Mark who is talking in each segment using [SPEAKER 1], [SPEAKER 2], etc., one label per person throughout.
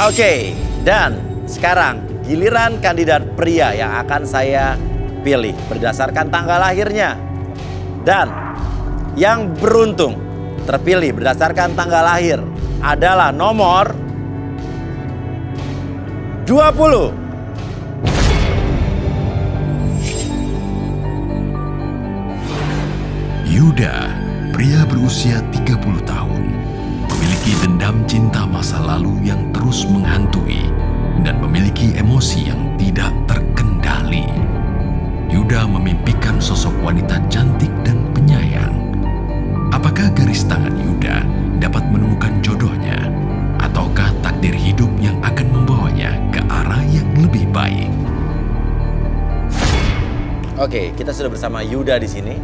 [SPEAKER 1] Oke, dan sekarang giliran kandidat pria yang akan saya pilih berdasarkan tanggal lahirnya. Dan yang beruntung terpilih berdasarkan tanggal lahir adalah nomor 20.
[SPEAKER 2] Yuda, pria berusia 30 tahun, memiliki dendam cinta masa lalu yang terus menghantui dan memiliki emosi yang tidak terkendali. Yuda memimpikan sosok wanita cantik dan penyayang. Apakah garis tangan Yuda dapat menemukan jodohnya? Ataukah takdir hidup yang akan membawanya ke arah yang lebih baik?
[SPEAKER 1] Oke, kita sudah bersama Yuda di sini.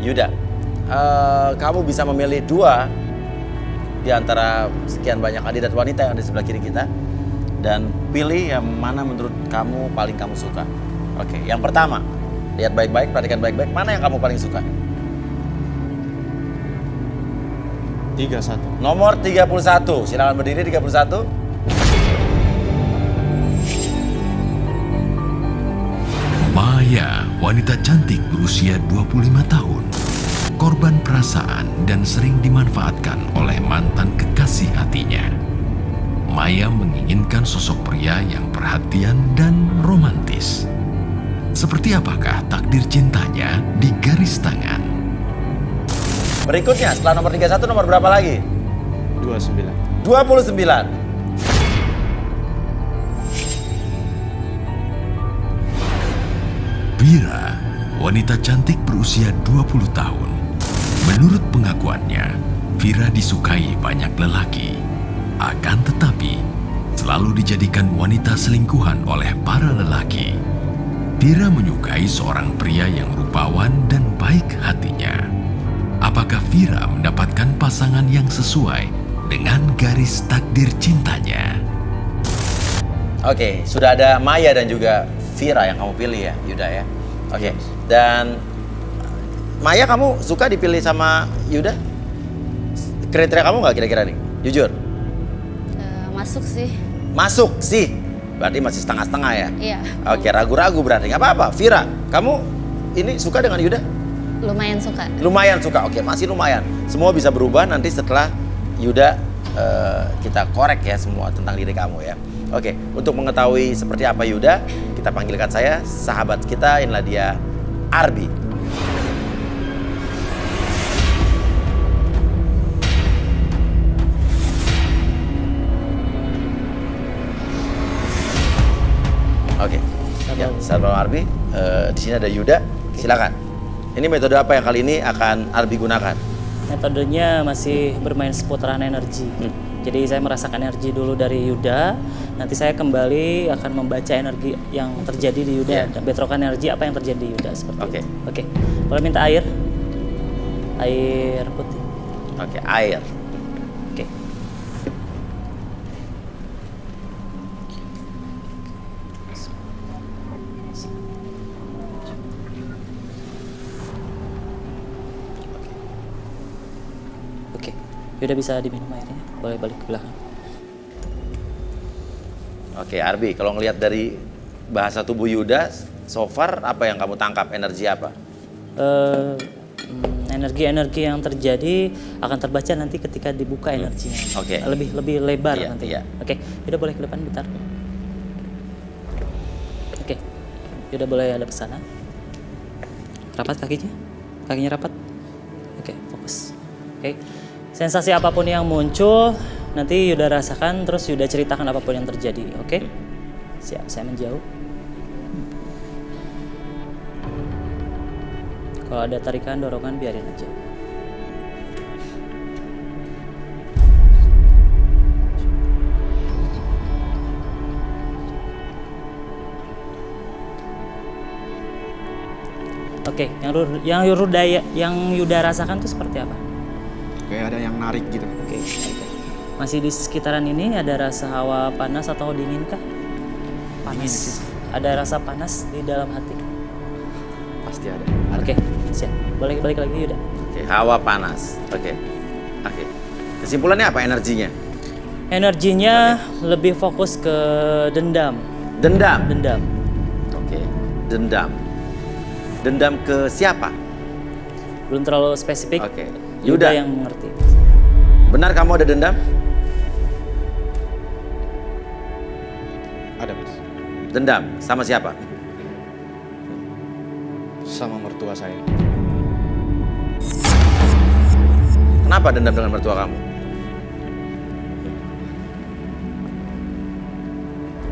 [SPEAKER 1] Yuda, kamu bisa memilih 2 di antara sekian banyak kandidat wanita yang ada di sebelah kiri kita. Dan pilih yang mana menurut kamu paling kamu suka. Oke, yang pertama, lihat baik-baik, perhatikan baik-baik. Mana yang kamu paling suka?
[SPEAKER 3] 31.
[SPEAKER 1] Nomor 31, silakan berdiri 31.
[SPEAKER 2] Maya, wanita cantik berusia 25 tahun, korban perasaan dan sering dimanfaatkan oleh mantan kekasih hatinya. Maya menginginkan sosok pria yang perhatian dan romantis. Seperti apakah takdir cintanya di garis tangan?
[SPEAKER 1] Berikutnya, setelah nomor 31, nomor berapa lagi?
[SPEAKER 3] 29.
[SPEAKER 1] 29.
[SPEAKER 2] Vira, wanita cantik berusia 20 tahun. Menurut pengakuannya, Vira disukai banyak lelaki. Akan tetapi, selalu dijadikan wanita selingkuhan oleh para lelaki. Vira menyukai seorang pria yang rupawan dan baik hatinya. Apakah Vira mendapatkan pasangan yang sesuai dengan garis takdir cintanya?
[SPEAKER 1] Oke, sudah ada Maya dan juga Vira yang kamu pilih ya, Yuda ya. Oke, dan Maya, kamu suka dipilih sama Yuda? Kriteria kamu nggak kira-kira nih? Jujur.
[SPEAKER 4] Masuk sih.
[SPEAKER 1] Masuk sih. Berarti masih setengah-setengah ya?
[SPEAKER 4] Iya.
[SPEAKER 1] Oke, ragu-ragu berarti. Nggak apa-apa. Vira, kamu ini suka dengan Yuda?
[SPEAKER 4] Lumayan suka.
[SPEAKER 1] Lumayan suka. Oke, masih lumayan. Semua bisa berubah nanti setelah Yuda kita korek ya semua tentang diri kamu ya. Oke, untuk mengetahui seperti apa Yuda, kita panggilkan saya sahabat kita, inilah dia Arbi. Oke, ya, sahabat Arbi, di sini ada Yuda. Silakan. Ini metode apa yang kali ini akan Arbi gunakan?
[SPEAKER 5] Metodenya masih bermain seputaran energi. Jadi saya merasakan energi dulu dari Yuda, nanti saya kembali akan membaca energi yang terjadi di Yuda dan bentrokan energi apa yang terjadi di Yuda seperti itu. Oke. Boleh minta air? Air putih.
[SPEAKER 1] Oke, air.
[SPEAKER 5] Oke. Oke. Yuda bisa diminum airnya. Boleh balik ke belakang.
[SPEAKER 1] Oke, Arbi, kalau ngelihat dari bahasa tubuh Yuda, so far apa yang kamu tangkap, energi apa?
[SPEAKER 5] Energi-energi yang terjadi akan terbaca nanti ketika dibuka energinya.
[SPEAKER 1] Oke.
[SPEAKER 5] Lebih lebar nanti.
[SPEAKER 1] Iya.
[SPEAKER 5] Oke, Yuda boleh ke depan bentar. Oke, Yuda boleh ada kesana. Rapat kakinya, kakinya rapat. Oke, fokus. Oke. Sensasi apapun yang muncul, nanti Yuda rasakan, terus Yuda ceritakan apapun yang terjadi, oke? Siap, saya menjauh. Kalau ada tarikan, dorongan, biarin aja. Oke, yang Yuda rasakan itu seperti apa?
[SPEAKER 3] Kayak ada yang narik gitu.
[SPEAKER 5] Oke. Masih di sekitaran ini ada rasa hawa panas atau dingin kah? Panas. Ada rasa panas di dalam hati.
[SPEAKER 3] Pasti ada.
[SPEAKER 5] Oke, siap. Boleh balik lagi Yuda.
[SPEAKER 1] Oke, hawa panas. Oke. Kesimpulannya apa energinya?
[SPEAKER 5] Energinya lebih fokus ke dendam.
[SPEAKER 1] Dendam.
[SPEAKER 5] Dendam.
[SPEAKER 1] Oke. Dendam. Dendam ke siapa?
[SPEAKER 5] Belum terlalu spesifik.
[SPEAKER 1] Oke.
[SPEAKER 5] Yuda
[SPEAKER 1] Yuda.
[SPEAKER 5] yang mengerti.
[SPEAKER 1] Benar kamu ada dendam?
[SPEAKER 3] Ada mas.
[SPEAKER 1] Dendam sama siapa?
[SPEAKER 3] Sama mertua saya.
[SPEAKER 1] Kenapa dendam dengan mertua kamu?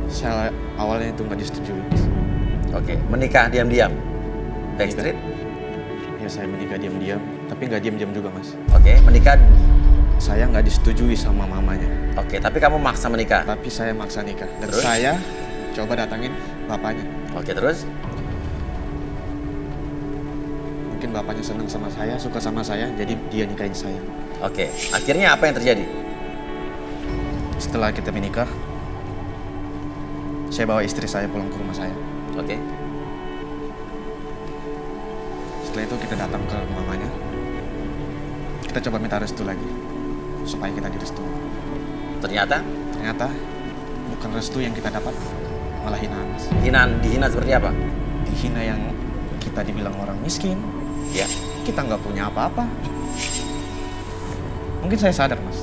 [SPEAKER 3] Saya awalnya itu nggak disetujui mas.
[SPEAKER 1] Oke. Menikah diam-diam? Backstreet?
[SPEAKER 3] Ya saya menikah diam-diam, tapi nggak diam-diam juga mas.
[SPEAKER 1] Oke. Menikah?
[SPEAKER 3] Saya nggak disetujui sama mamanya,
[SPEAKER 1] Oke. Tapi kamu maksa menikah?
[SPEAKER 3] tapi saya maksa nikah. Dan
[SPEAKER 1] Terus?
[SPEAKER 3] saya coba datangin bapaknya.
[SPEAKER 1] Oke. Terus?
[SPEAKER 3] Mungkin bapaknya senang sama saya, suka sama saya, jadi dia nikahin saya.
[SPEAKER 1] Oke. Akhirnya apa yang terjadi?
[SPEAKER 3] Setelah kita menikah, saya bawa istri saya pulang ke rumah saya.
[SPEAKER 1] Oke.
[SPEAKER 3] Setelah itu kita datang ke mamanya. Kita coba minta restu lagi, supaya kita direstui.
[SPEAKER 1] Ternyata
[SPEAKER 3] Ternyata bukan restu yang kita dapat, malah hinaan mas.
[SPEAKER 1] dihina seperti apa?
[SPEAKER 3] Dihina yang kita dibilang orang miskin,
[SPEAKER 1] Ya.
[SPEAKER 3] kita nggak punya apa-apa. Mungkin saya sadar mas,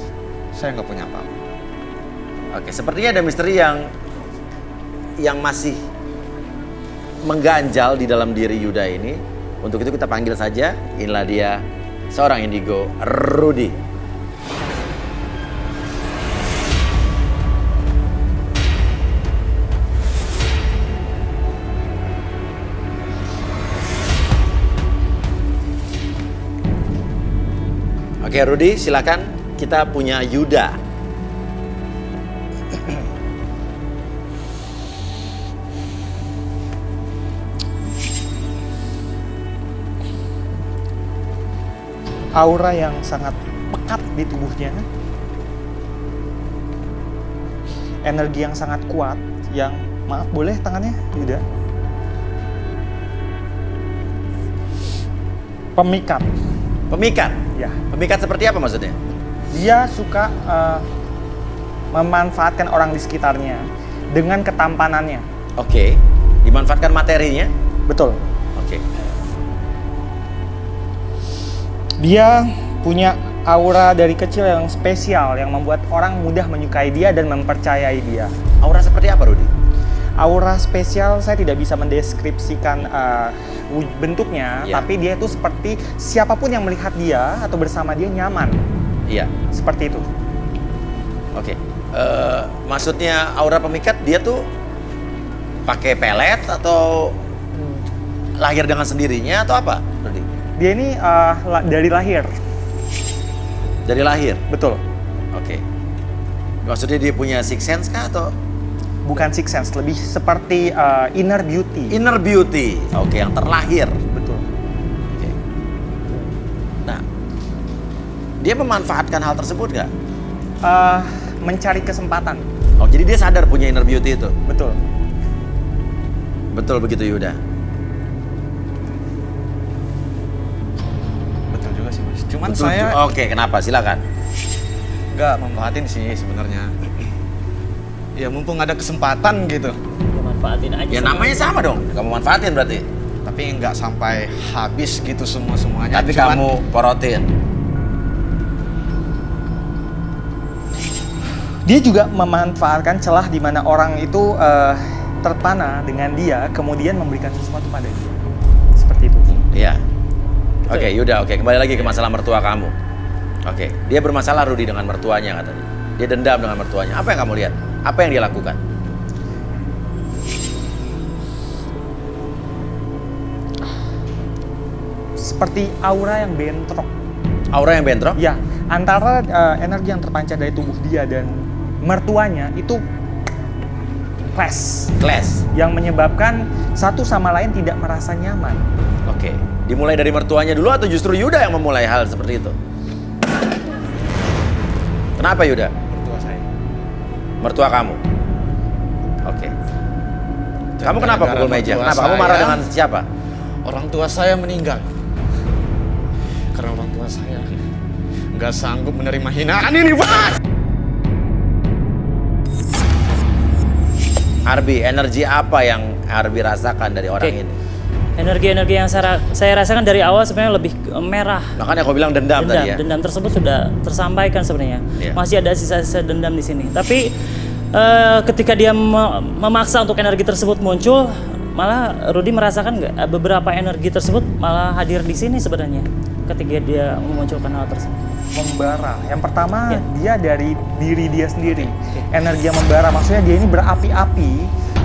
[SPEAKER 3] saya nggak punya apa-apa.
[SPEAKER 1] Oke. Sepertinya ada misteri yang masih mengganjal di dalam diri Yuda ini. Untuk itu kita panggil saja, inilah dia seorang indigo, Rudy. Oke Rudy, silakan. Kita punya Yuda.
[SPEAKER 6] Aura yang sangat pekat di tubuhnya, energi yang sangat kuat, yang maaf boleh tangannya Yuda, pemikat.
[SPEAKER 1] Pemikat.
[SPEAKER 6] Ya,
[SPEAKER 1] Pemikat seperti apa maksudnya?
[SPEAKER 6] dia suka memanfaatkan orang di sekitarnya dengan ketampanannya.
[SPEAKER 1] Oke. Dimanfaatkan materinya.
[SPEAKER 6] Betul.
[SPEAKER 1] Oke.
[SPEAKER 6] Dia punya aura dari kecil yang spesial yang membuat orang mudah menyukai dia dan mempercayai dia.
[SPEAKER 1] Aura seperti apa Rudy?
[SPEAKER 6] Aura spesial saya tidak bisa mendeskripsikan bentuknya,
[SPEAKER 1] Ya.
[SPEAKER 6] tapi dia itu seperti siapapun yang melihat dia atau bersama dia nyaman.
[SPEAKER 1] Iya.
[SPEAKER 6] Seperti itu.
[SPEAKER 1] Oke. Maksudnya aura pemikat dia tuh pakai pelet atau lahir dengan sendirinya atau apa, Rudy?
[SPEAKER 6] Dia ini dari lahir.
[SPEAKER 1] Dari lahir.
[SPEAKER 6] Betul.
[SPEAKER 1] Oke. Maksudnya dia punya six sense kah atau
[SPEAKER 6] Bukan six sense, lebih seperti inner beauty.
[SPEAKER 1] inner beauty? Oke, yang terlahir.
[SPEAKER 6] Betul.
[SPEAKER 1] Oke. Nah, dia memanfaatkan hal tersebut nggak?
[SPEAKER 6] Mencari kesempatan.
[SPEAKER 1] Oh, jadi dia sadar punya inner beauty itu.
[SPEAKER 6] Betul.
[SPEAKER 1] Betul begitu Yuda.
[SPEAKER 3] Betul juga sih mas. Cuman
[SPEAKER 1] Betul,
[SPEAKER 3] saya
[SPEAKER 1] Oke, kenapa? Silakan.
[SPEAKER 3] nggak memanfaatin sih sebenarnya. Ya mumpung ada kesempatan gitu.
[SPEAKER 5] Ya, manfaatin aja.
[SPEAKER 1] Ya namanya sama dong. Kamu manfaatin berarti.
[SPEAKER 3] Tapi nggak sampai habis gitu semuanya.
[SPEAKER 1] Tapi
[SPEAKER 3] Cuman
[SPEAKER 1] kamu porotin.
[SPEAKER 6] Dia juga memanfaatkan celah di mana orang itu terpana dengan dia, kemudian memberikan sesuatu pada dia. Seperti itu.
[SPEAKER 1] Iya. Oke, Yuda, oke. Kembali lagi ke masalah mertua kamu. Oke, dia bermasalah Rudy dengan mertuanya katanya. Dia dendam dengan mertuanya. Apa yang kamu lihat? Apa yang dia lakukan?
[SPEAKER 6] Seperti aura yang bentrok.
[SPEAKER 1] Aura yang bentrok?
[SPEAKER 6] Ya, antara energi yang terpancar dari tubuh dia dan mertuanya itu clash,
[SPEAKER 1] Clash.
[SPEAKER 6] yang menyebabkan satu sama lain tidak merasa nyaman.
[SPEAKER 1] Oke. Dimulai dari mertuanya dulu atau justru Yuda yang memulai hal seperti itu? Kenapa Yuda?
[SPEAKER 3] mertua saya.
[SPEAKER 1] Mertua kamu. Oke. Kamu kenapa
[SPEAKER 3] Gara-gara
[SPEAKER 1] pukul meja?
[SPEAKER 3] mertua
[SPEAKER 1] Kenapa? Kamu marah
[SPEAKER 3] saya-
[SPEAKER 1] dengan siapa?
[SPEAKER 3] Orang tua saya meninggal. Karena orang tua saya nggak sanggup menerima hinaan ini, Pak.
[SPEAKER 1] Arbi, energi apa yang Arbi rasakan dari orang
[SPEAKER 5] Oke.
[SPEAKER 1] ini?
[SPEAKER 5] Energi-energi yang saya rasakan dari awal sebenarnya lebih merah.
[SPEAKER 1] Makanya aku bilang dendam tadi ya.
[SPEAKER 5] Dendam tersebut sudah tersampaikan sebenarnya.
[SPEAKER 1] Iya.
[SPEAKER 5] Masih ada sisa-sisa dendam di sini. Tapi ketika dia memaksa untuk energi tersebut muncul, malah Rudy merasakan nggak beberapa energi tersebut malah hadir di sini sebenarnya. Ketika dia memunculkan hal tersebut.
[SPEAKER 6] Membara. Yang pertama
[SPEAKER 5] Ya.
[SPEAKER 6] dia dari diri dia sendiri. Energi yang membara maksudnya dia ini berapi-api,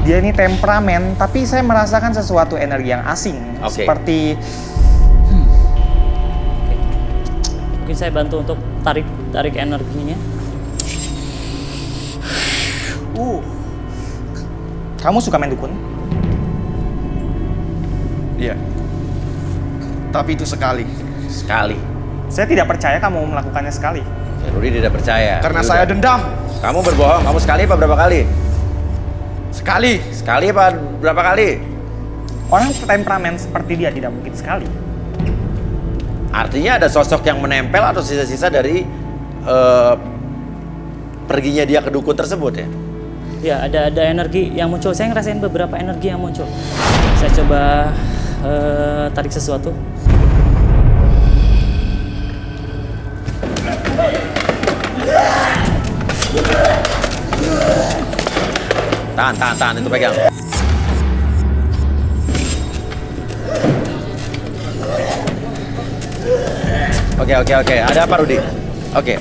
[SPEAKER 6] dia ini temperamen, tapi saya merasakan sesuatu energi yang asing.
[SPEAKER 1] Oke.
[SPEAKER 6] Seperti
[SPEAKER 5] Mungkin saya bantu untuk tarik energinya.
[SPEAKER 6] kamu suka main dukun?
[SPEAKER 3] Iya. Tapi itu sekali.
[SPEAKER 1] Sekali.
[SPEAKER 6] Saya tidak percaya kamu melakukannya sekali.
[SPEAKER 1] Rudy tidak percaya.
[SPEAKER 3] Karena
[SPEAKER 1] Yaudah.
[SPEAKER 3] saya dendam.
[SPEAKER 1] Kamu berbohong. Kamu sekali apa berapa kali?
[SPEAKER 3] Sekali.
[SPEAKER 1] Sekali apa berapa kali?
[SPEAKER 6] Orang temperamen seperti dia tidak mungkin sekali.
[SPEAKER 1] Artinya ada sosok yang menempel atau sisa-sisa dari perginya dia ke dukun tersebut ya?
[SPEAKER 5] Ya, ada energi yang muncul. Saya ngerasain beberapa energi yang muncul. Saya coba tarik sesuatu.
[SPEAKER 1] Tahan, itu pegang. Oke. Ada apa, Rudy? Oke.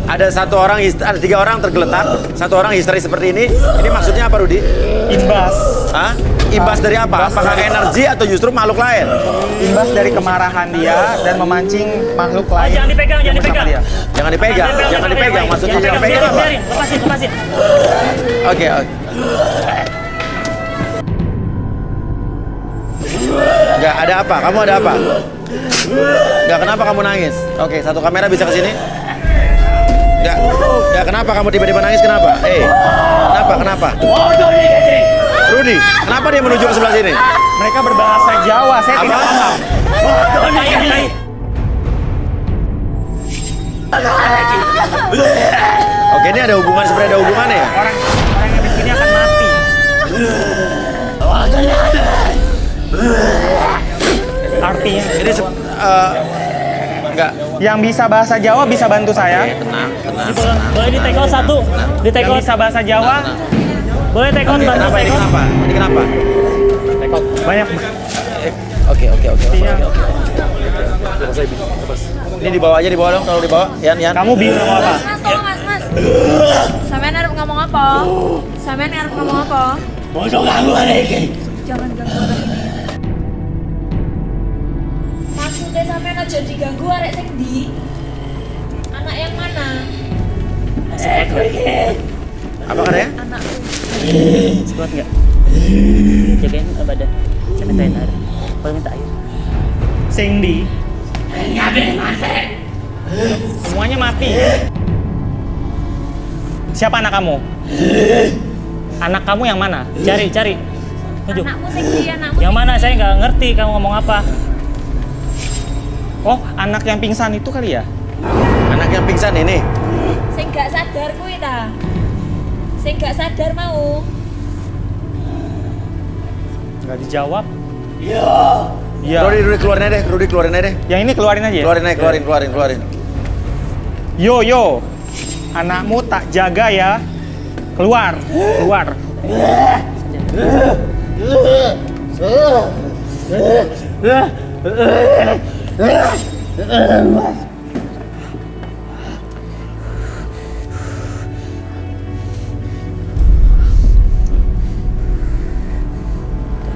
[SPEAKER 1] Ada ada 3 orang tergeletak, 1 orang histeris seperti ini. Ini maksudnya apa, Rudy?
[SPEAKER 6] Imbas.
[SPEAKER 1] Hah? Imbas dari apa? Apakah energi atau justru makhluk lain?
[SPEAKER 6] Imbas dari kemarahan dia dan memancing makhluk lain.
[SPEAKER 5] Jangan dipegang,
[SPEAKER 6] yang
[SPEAKER 5] jangan
[SPEAKER 6] bersama
[SPEAKER 5] dipegang.
[SPEAKER 6] dia.
[SPEAKER 1] Jangan dipegang. Maksudnya jangan pegang apa?
[SPEAKER 5] Biarin, lepasin.
[SPEAKER 1] Oke. Enggak, ada apa? Kamu ada apa? Enggak, kenapa kamu nangis? Oke, satu kamera bisa ke sini? Enggak, kenapa kamu tiba-tiba nangis? Kenapa? Kenapa? Rudy, kenapa dia menuju ke sebelah sini?
[SPEAKER 6] Mereka berbahasa Jawa, saya tidak
[SPEAKER 1] Apa?
[SPEAKER 6] paham.
[SPEAKER 1] Oke, ini ada hubungan, sebenarnya ada hubungannya ya?
[SPEAKER 6] Orang yang di sini akan mati. Artinya,
[SPEAKER 1] Ini enggak.
[SPEAKER 6] yang bisa bahasa Jawa bisa bantu saya.
[SPEAKER 1] Tenang.
[SPEAKER 5] Boleh di take out satu. Di take
[SPEAKER 6] Yang
[SPEAKER 5] out.
[SPEAKER 6] bisa bahasa Jawa,
[SPEAKER 5] Boleh take out, bantu
[SPEAKER 1] Kenapa
[SPEAKER 5] take
[SPEAKER 1] ini
[SPEAKER 5] out.
[SPEAKER 1] kenapa? Ini kenapa?
[SPEAKER 6] banyak.
[SPEAKER 1] Oke.
[SPEAKER 6] Artinya,
[SPEAKER 1] Ini dibawa aja, dibawa dong, kalau dibawa. Yan.
[SPEAKER 6] kamu bingung mau apa?
[SPEAKER 7] Mas, tolong mas. Sampean arep ngomong apa? Sampean arep ngomong apa? Jangan ganggu orang ini. Maksudnya sampean aja diganggu arek sing ndi? Anak yang mana?
[SPEAKER 1] Apa katanya?
[SPEAKER 7] Anakku.
[SPEAKER 5] Sekuat nggak? Jagain badan. Saya mintain air. Boleh minta air?
[SPEAKER 6] Cindy. Semuanya mati. Siapa anak kamu? Anak kamu yang mana?
[SPEAKER 5] Cari. Tunjuk.
[SPEAKER 7] Anakmu sing ndi? Anakmu
[SPEAKER 5] Yang mana? Saya nggak ngerti kamu ngomong apa.
[SPEAKER 6] Oh, anak yang pingsan itu kali ya?
[SPEAKER 1] Anak yang pingsan ini.
[SPEAKER 7] sing gak sadar kuwi ta? Sing gak sadar mau.
[SPEAKER 6] Nggak dijawab.
[SPEAKER 5] Iya.
[SPEAKER 6] Iya.
[SPEAKER 1] Rudy keluarin aja deh.
[SPEAKER 6] Yang ini keluarin aja.
[SPEAKER 1] Keluarin.
[SPEAKER 6] Yo. Anakmu tak jaga ya. Keluar.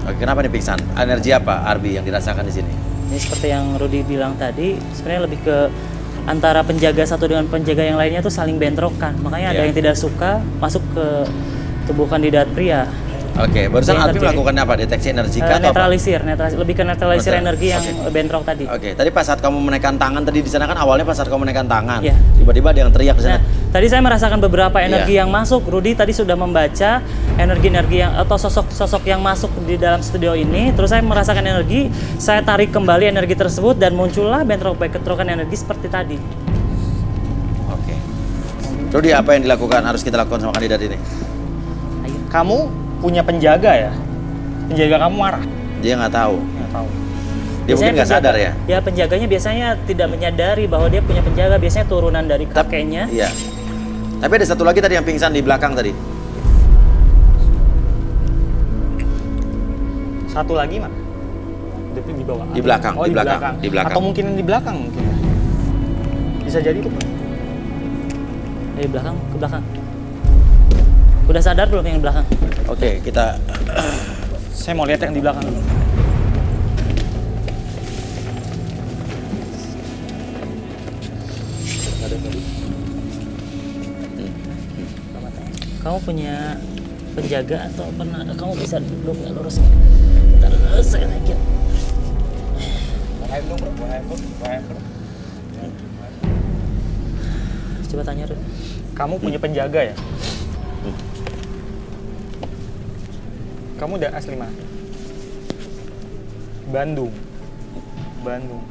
[SPEAKER 1] Oke, kenapa nih pingsan? Energi apa, Arbi, yang dirasakan di sini?
[SPEAKER 5] Ini seperti yang Rudy bilang tadi, sebenarnya lebih ke antara penjaga satu dengan penjaga yang lainnya tuh saling bentrokan. Makanya ada
[SPEAKER 1] Iya.
[SPEAKER 5] yang tidak suka masuk ke tubuh kandidat pria.
[SPEAKER 1] Oke, barusan
[SPEAKER 5] Yang
[SPEAKER 1] Arbi
[SPEAKER 5] terjadi.
[SPEAKER 1] melakukan apa? Deteksi energi kah atau apa?
[SPEAKER 5] Netralisir, lebih ke netralisir
[SPEAKER 1] Netralisir.
[SPEAKER 5] energi yang
[SPEAKER 1] Oke.
[SPEAKER 5] bentrok tadi.
[SPEAKER 1] Oke, tadi pas saat kamu menekan tangan tadi di sana kan awalnya pas saat kamu menekan tangan,
[SPEAKER 5] Iya.
[SPEAKER 1] tiba-tiba ada yang teriak di sana.
[SPEAKER 5] Nah, tadi saya merasakan beberapa energi
[SPEAKER 1] Iya.
[SPEAKER 5] yang masuk. Rudy tadi sudah membaca energi-energi yang atau sosok-sosok yang masuk di dalam studio ini. Terus saya merasakan energi, saya tarik kembali energi tersebut dan muncullah bentrokan energi seperti tadi.
[SPEAKER 1] Oke. Rudy, apa yang dilakukan harus kita lakukan sama kandidat ini?
[SPEAKER 6] kamu punya penjaga ya? Penjaga kamu marah?
[SPEAKER 1] Dia nggak tahu.
[SPEAKER 6] Nggak tahu.
[SPEAKER 1] Dia mungkin nggak sadar ya.
[SPEAKER 5] Ya penjaganya biasanya tidak menyadari bahwa dia punya penjaga, biasanya turunan dari kakeknya.
[SPEAKER 1] Iya. Tapi ada satu lagi tadi yang pingsan di belakang tadi.
[SPEAKER 6] Satu lagi mana? Di bawah.
[SPEAKER 1] Di belakang,
[SPEAKER 6] Oh,
[SPEAKER 1] di belakang, di belakang.
[SPEAKER 6] Atau mungkin di belakang mungkin. Bisa jadi tuh, Pak.
[SPEAKER 5] Dari belakang ke belakang. Udah sadar belum yang di belakang?
[SPEAKER 1] Oke, kita
[SPEAKER 6] Saya mau lihat yang di belakang.
[SPEAKER 5] Kamu punya penjaga atau pernah kamu bisa belum nggak lurus? Bentar, saya naikin. Coba tanya Rud.
[SPEAKER 6] Kamu punya penjaga ya? Kamu udah asli mana? Bandung. Bandung.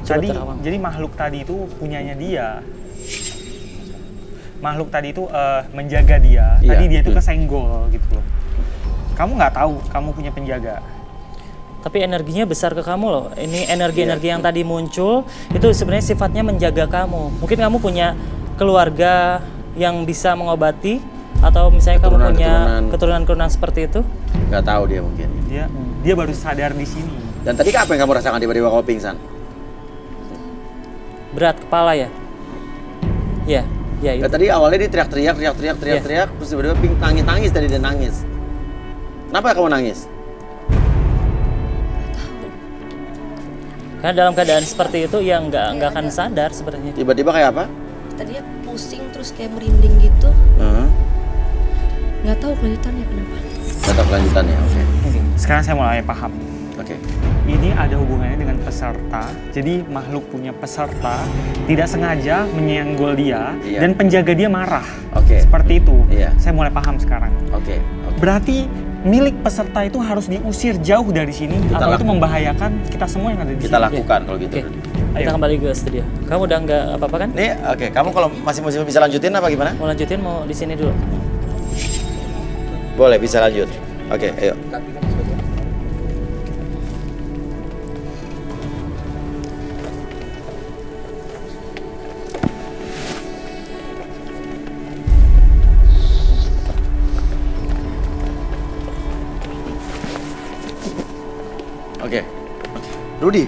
[SPEAKER 5] Coba
[SPEAKER 6] Tadi,
[SPEAKER 5] terawang.
[SPEAKER 6] jadi makhluk tadi itu punyanya dia. Makhluk tadi itu menjaga dia.
[SPEAKER 1] Iya,
[SPEAKER 6] Tadi dia itu
[SPEAKER 1] betul.
[SPEAKER 6] kesenggol gitu loh. Kamu nggak tahu kamu punya penjaga.
[SPEAKER 5] Tapi energinya besar ke kamu loh. Ini energi-energi yang tadi muncul itu sebenarnya sifatnya menjaga kamu. Mungkin kamu punya keluarga yang bisa mengobati atau misalnya kamu punya keturunan-keturunan seperti itu.
[SPEAKER 1] nggak tahu dia mungkin.
[SPEAKER 6] Dia baru sadar di sini.
[SPEAKER 1] Dan tadi apa yang kamu rasakan tiba-tiba kamu pingsan?
[SPEAKER 5] Berat kepala ya? Ya, ya itu.
[SPEAKER 1] Ya, tadi awalnya dia teriak-teriak, terus tiba-tiba nangis tadi dia nangis. Kenapa kamu nangis?
[SPEAKER 5] Karena dalam keadaan seperti itu ya nggak akan sadar sebenarnya.
[SPEAKER 1] Tiba-tiba kayak apa?
[SPEAKER 8] Tadi dia pusing terus kayak merinding gitu. Nggak tahu kelanjutannya kenapa.
[SPEAKER 1] Nggak tahu kelanjutannya, oke.
[SPEAKER 6] Sekarang saya mulai paham.
[SPEAKER 1] Oke.
[SPEAKER 6] Ini ada hubungannya dengan peserta. Jadi makhluk punya peserta tidak sengaja menyenggol dia
[SPEAKER 1] Iya.
[SPEAKER 6] dan penjaga dia marah.
[SPEAKER 1] Oke.
[SPEAKER 6] Seperti itu.
[SPEAKER 1] Iya.
[SPEAKER 6] Saya mulai paham sekarang.
[SPEAKER 1] Oke.
[SPEAKER 6] Berarti milik peserta itu harus diusir jauh dari sini atau itu membahayakan kita semua yang ada di
[SPEAKER 1] Kita
[SPEAKER 6] sini.
[SPEAKER 1] lakukan kalau gitu.
[SPEAKER 5] Oke,
[SPEAKER 6] Ayo.
[SPEAKER 5] kita kembali ke studio. Kamu udah nggak apa-apa kan?
[SPEAKER 1] Nih, oke. Kamu kalau masih bisa lanjutin apa gimana?
[SPEAKER 5] Mau lanjutin mau di sini dulu?
[SPEAKER 1] Boleh, bisa lanjut. Oke, ayo. Oke. Rudi,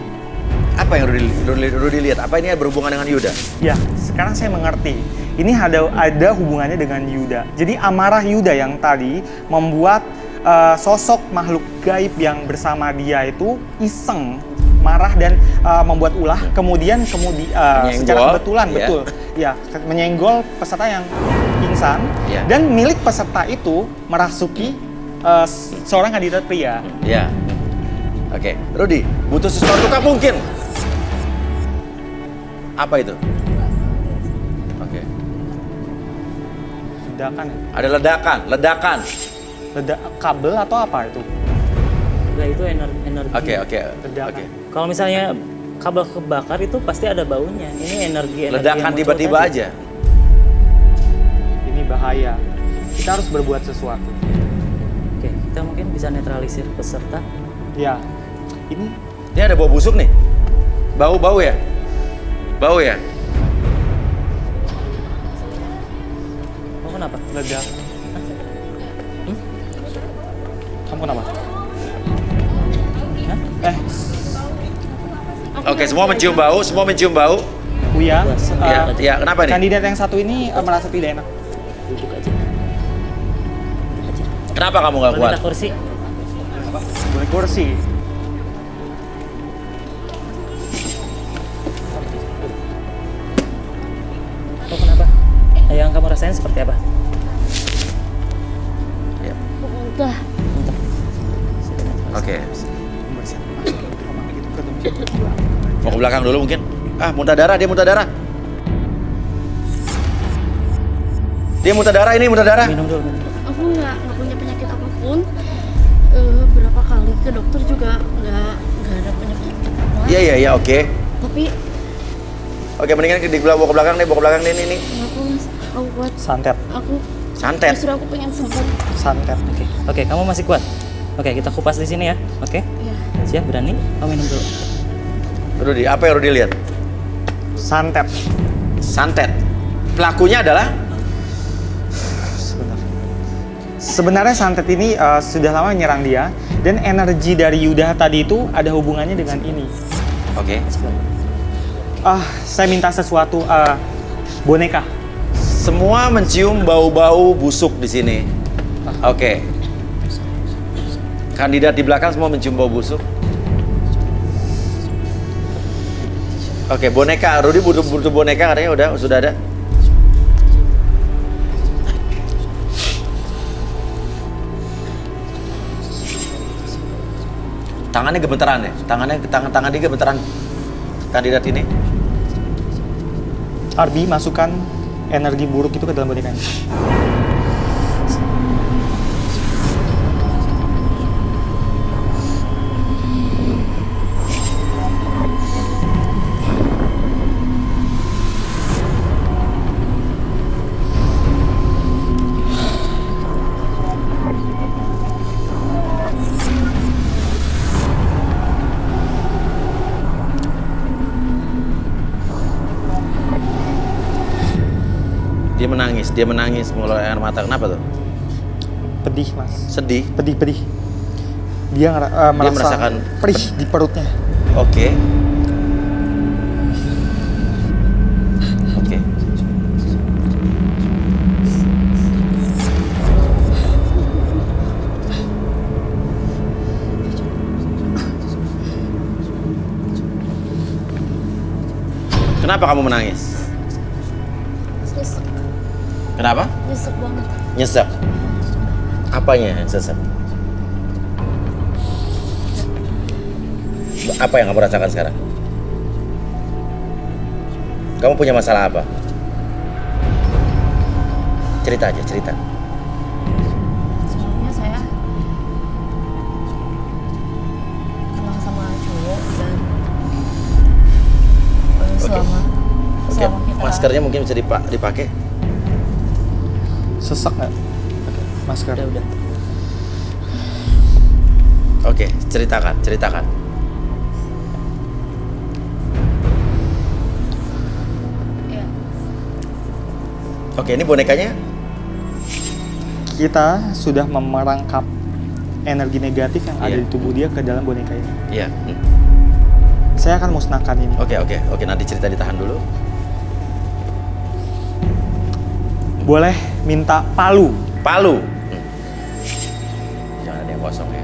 [SPEAKER 1] apa yang Rudi lihat? Apa ini berhubungan dengan Yuda?
[SPEAKER 6] Ya, sekarang saya mengerti. Ini ada hubungannya dengan Yuda. Jadi amarah Yuda yang tadi membuat sosok makhluk gaib yang bersama dia itu iseng, marah dan membuat ulah. Kemudian secara kebetulan
[SPEAKER 1] ya.
[SPEAKER 6] betul, ya menyenggol peserta yang pingsan
[SPEAKER 1] Ya.
[SPEAKER 6] dan milik peserta itu merasuki seorang kandidat pria.
[SPEAKER 1] Ya. Oke, Rudi, butuh sesuatu kah mungkin? Apa itu? Oke.
[SPEAKER 6] Ledakan,
[SPEAKER 1] Ada ledakan.
[SPEAKER 6] kabel atau apa itu?
[SPEAKER 5] Nah itu energi.
[SPEAKER 1] Oke.
[SPEAKER 6] Ledakan.
[SPEAKER 1] Oke.
[SPEAKER 5] Kalau misalnya kabel kebakar itu pasti ada baunya. Ini energi
[SPEAKER 1] Ledakan
[SPEAKER 5] yang muncul
[SPEAKER 1] tiba-tiba
[SPEAKER 5] tadi.
[SPEAKER 1] aja.
[SPEAKER 6] Ini bahaya. Kita harus berbuat sesuatu.
[SPEAKER 5] Oke, kita mungkin bisa netralisir peserta.
[SPEAKER 6] Ya, ini
[SPEAKER 1] Ini ada bau busuk nih. Bau ya? Bau ya?
[SPEAKER 5] Oh kenapa?
[SPEAKER 6] ledakan. Kamu kenapa?
[SPEAKER 5] Hah?
[SPEAKER 1] Oke, semua mencium bau.
[SPEAKER 6] Uya,
[SPEAKER 1] Ya, kenapa nih?
[SPEAKER 6] kandidat yang satu ini merasa tidak enak.
[SPEAKER 5] Duduk aja.
[SPEAKER 1] Kenapa kamu nggak kuat?
[SPEAKER 5] Minta kursi.
[SPEAKER 6] Boleh kursi.
[SPEAKER 5] Oh kenapa? Yang kamu rasain seperti apa?
[SPEAKER 1] Ya.
[SPEAKER 4] Udah.
[SPEAKER 1] Oke. Mau ke belakang dulu mungkin? Muntah darah. Dia muntah darah. Ini muntah darah.
[SPEAKER 5] Minum dulu.
[SPEAKER 4] Aku nggak punya penyakit apapun. Berapa kali ke dokter juga nggak ada penyakit apa.
[SPEAKER 1] Iya, oke.
[SPEAKER 4] Tapi
[SPEAKER 1] Oke, mendingan bawa ke belakang nih, nih.
[SPEAKER 4] aku mas, aku kuat.
[SPEAKER 6] Santet.
[SPEAKER 4] Aku
[SPEAKER 1] Santet.
[SPEAKER 4] Justru aku pengen sembuh.
[SPEAKER 6] Santet.
[SPEAKER 5] Oke, kamu masih kuat. Oke, kita kupas di sini ya. Oke.
[SPEAKER 4] Iya.
[SPEAKER 5] Siap, berani? Kamu minum dulu.
[SPEAKER 1] Rudi, apa yang Rudi lihat?
[SPEAKER 6] Santet.
[SPEAKER 1] Santet. Pelakunya adalah
[SPEAKER 6] Sebenarnya santet ini sudah lama menyerang dia, dan energi dari Yuda tadi itu ada hubungannya dengan ini.
[SPEAKER 1] oke.
[SPEAKER 6] Saya minta sesuatu, boneka.
[SPEAKER 1] Semua mencium bau-bau busuk di sini. Oke. Kandidat di belakang semua mencium bau busuk. Oke, boneka. Rudi butuh boneka katanya sudah ada. Tangannya gemeteran ya? Tangan dia gemeteran kandidat ini.
[SPEAKER 6] Arbi, masukkan energi buruk itu ke dalam bonekanya.
[SPEAKER 1] Dia menangis mengeluarkan air mata. Kenapa tuh?
[SPEAKER 6] Pedih, Mas.
[SPEAKER 1] Sedih.
[SPEAKER 6] Pedih. Dia
[SPEAKER 1] merasakan
[SPEAKER 6] perih di perutnya.
[SPEAKER 1] Oke. Kenapa kamu menangis?
[SPEAKER 4] Sesek.
[SPEAKER 1] Kenapa?
[SPEAKER 4] Nyesek banget.
[SPEAKER 1] Nyesek. Apanya yang sesek? Apa yang kamu rasakan sekarang? Kamu punya masalah apa? Cerita aja, cerita.
[SPEAKER 4] Sebelumnya saya kenal sama cowok dan selama kita
[SPEAKER 1] Maskernya mungkin bisa dipakai.
[SPEAKER 6] Sesek nggak? Masker.
[SPEAKER 5] Udah.
[SPEAKER 1] Oke, ceritakan.
[SPEAKER 4] ya,
[SPEAKER 1] Oke, ini bonekanya.
[SPEAKER 6] Kita sudah memerangkap energi negatif yang ada
[SPEAKER 1] Iya.
[SPEAKER 6] di tubuh dia ke dalam boneka ini.
[SPEAKER 1] Iya.
[SPEAKER 6] Saya akan musnahkan ini.
[SPEAKER 1] Oke, nanti cerita ditahan dulu.
[SPEAKER 6] Boleh minta palu.
[SPEAKER 1] Palu. Jangan ada yang kosong ya.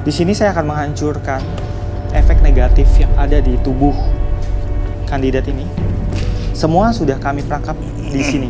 [SPEAKER 6] Di sini saya akan menghancurkan efek negatif yang ada di tubuh kandidat ini. Semua sudah kami perangkap di sini.